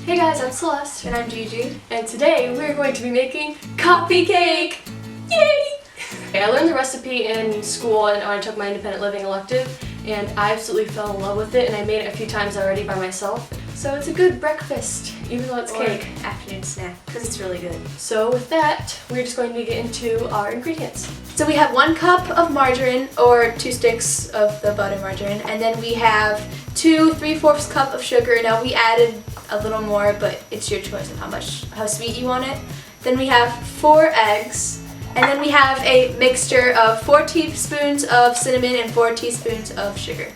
Hey guys, I'm Celeste. And I'm Gigi. And today we're going to be making coffee cake! Yay! I learned the recipe in school and I took my independent living elective and I absolutely fell in love with it and I made it a few times already by myself. So it's a good breakfast, even though it's cake. Afternoon snack, because it's really good. So with that, we're just going to get into our ingredients. So we have 1 cup of margarine, or 2 sticks of the butter margarine, and then we have 2 3/4 cup of sugar. Now we added a little more, but it's your choice of how sweet you want it. Then we have 4 eggs, and then we have a mixture of 4 teaspoons of cinnamon and 4 teaspoons of sugar.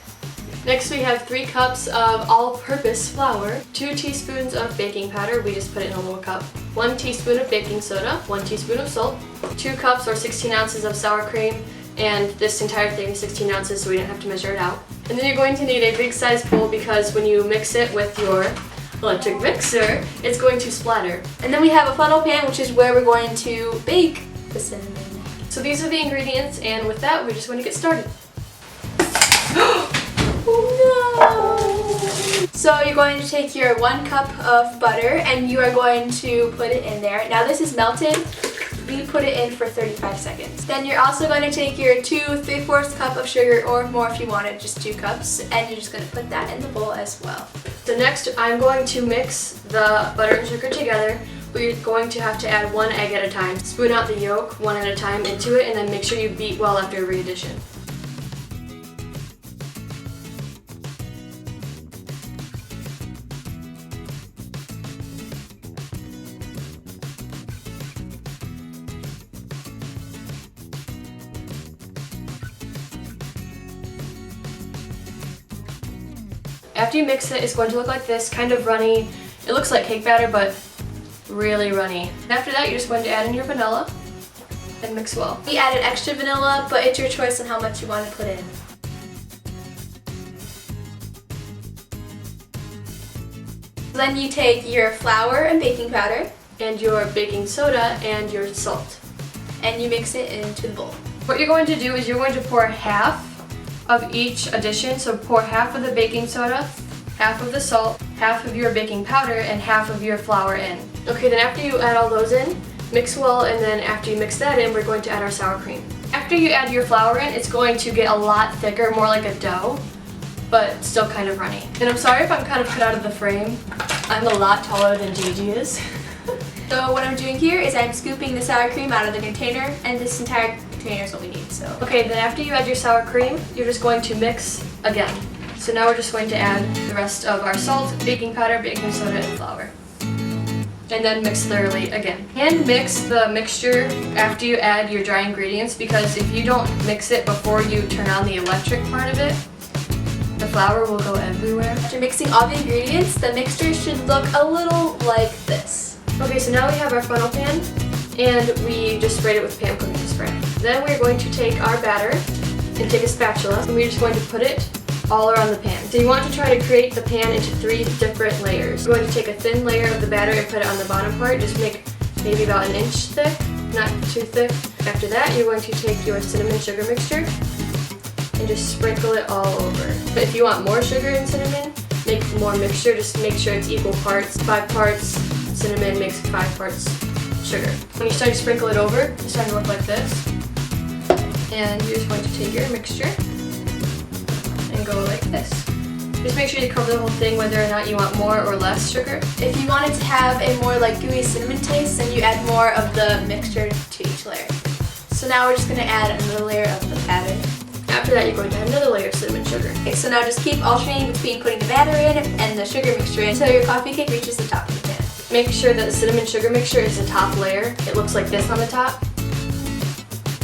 Next we have 3 cups of all-purpose flour, 2 teaspoons of baking powder, we just put it in a little cup, 1 teaspoon of baking soda, 1 teaspoon of salt, 2 cups or 16 ounces of sour cream, and this entire thing is 16 ounces so we didn't have to measure it out. And then you're going to need a big size bowl because when you mix it with your electric mixer, it's going to splatter. And then we have a funnel pan, which is where we're going to bake the cinnamon. So these are the ingredients, and with that, we're just going to get started. No! So you're going to take your 1 cup of butter and you are going to put it in there. Now this is melted. We put it in for 35 seconds. Then you're also going to take your 2 3/4 cup of sugar, or more if you wanted, just 2 cups, and you're just going to put that in the bowl as well. So next I'm going to mix the butter and sugar together. We're going to have to add 1 egg at a time. Spoon out the yolk 1 at a time into it and then make sure you beat well after every addition. After you mix it, it's going to look like this, kind of runny. It looks like cake batter, but really runny. After that, you're just going to add in your vanilla and mix well. We added extra vanilla, but it's your choice on how much you want to put in. Then you take your flour and baking powder and your baking soda and your salt. And you mix it into the bowl. What you're going to do is you're going to pour half of each addition. So pour half of the baking soda, half of the salt, half of your baking powder, and half of your flour in. Okay, then after you add all those in, mix well, and then after you mix that in, we're going to add our sour cream. After you add your flour in, it's going to get a lot thicker, more like a dough, but still kind of runny. And I'm sorry if I'm kind of cut out of the frame. I'm a lot taller than Gigi is. So what I'm doing here is I'm scooping the sour cream out of the container, and this entire container is what we need. So okay, then after you add your sour cream, you're just going to mix again. So now we're just going to add the rest of our salt, baking powder, baking soda, and flour. And then mix thoroughly again. Hand mix the mixture after you add your dry ingredients, because if you don't mix it before you turn on the electric part of it, the flour will go everywhere. After mixing all the ingredients, the mixture should look a little like this. Okay, so now we have our funnel pan, and we just sprayed it with pan cooking spray. Then we're going to take our batter and take a spatula, and we're just going to put it all around the pan. So you want to try to create the pan into 3 different layers. You're going to take a thin layer of the batter and put it on the bottom part. Just make maybe about 1 inch thick, not too thick. After that, you're going to take your cinnamon sugar mixture and just sprinkle it all over. But if you want more sugar and cinnamon, make more mixture. Just make sure it's equal parts. 5 parts cinnamon makes 5 parts sugar. When you start to sprinkle it over, it's starting to look like this. And you're just going to take your mixture and go like this. Just make sure you cover the whole thing whether or not you want more or less sugar. If you want it to have a more like gooey cinnamon taste, then you add more of the mixture to each layer. So now we're just going to add another layer of the batter. After that, you're going to add another layer of cinnamon sugar. Okay, so now just keep alternating between putting the batter in and the sugar mixture in until your coffee cake reaches the top of the pan. Make sure that the cinnamon sugar mixture is the top layer. It looks like this on the top.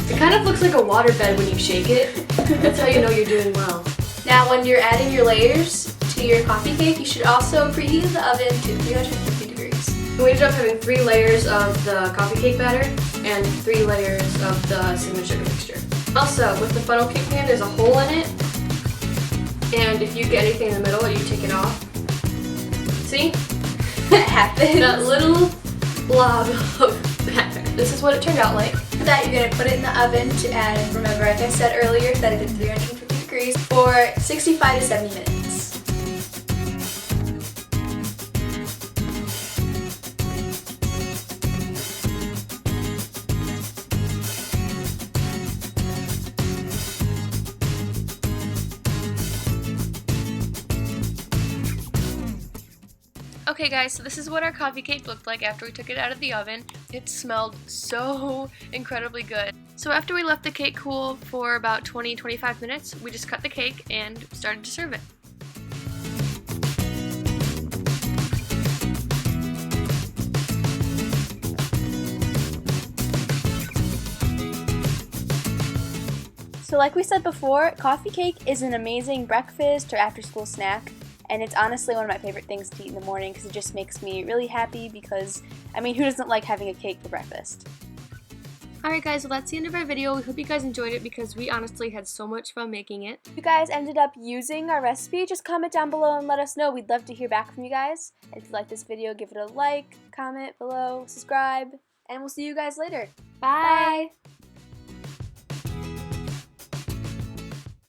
It kind of looks like a water bed when you shake it. That's how you know you're doing well. Now when you're adding your layers to your coffee cake, you should also preheat the oven to 350 degrees. We ended up having 3 layers of the coffee cake batter and 3 layers of the cinnamon sugar mixture. Also, with the funnel cake pan, there's a hole in it, and if you get anything in the middle, you take it off. See? That happens. That little blob of batter. This is what it turned out like. For that, you're going to put it in the oven to add, remember, like I said earlier, set it at 350 degrees for 65 to 70 minutes. Okay guys, so this is what our coffee cake looked like after we took it out of the oven. It smelled so incredibly good. So after we left the cake cool for about 20-25 minutes, we just cut the cake and started to serve it. So like we said before, coffee cake is an amazing breakfast or after school snack, and it's honestly one of my favorite things to eat in the morning because it just makes me really happy because, I mean, who doesn't like having a cake for breakfast? Alright guys, well that's the end of our video. We hope you guys enjoyed it because we honestly had so much fun making it. If you guys ended up using our recipe, just comment down below and let us know. We'd love to hear back from you guys. And if you like this video, give it a like, comment below, subscribe, and we'll see you guys later. Bye!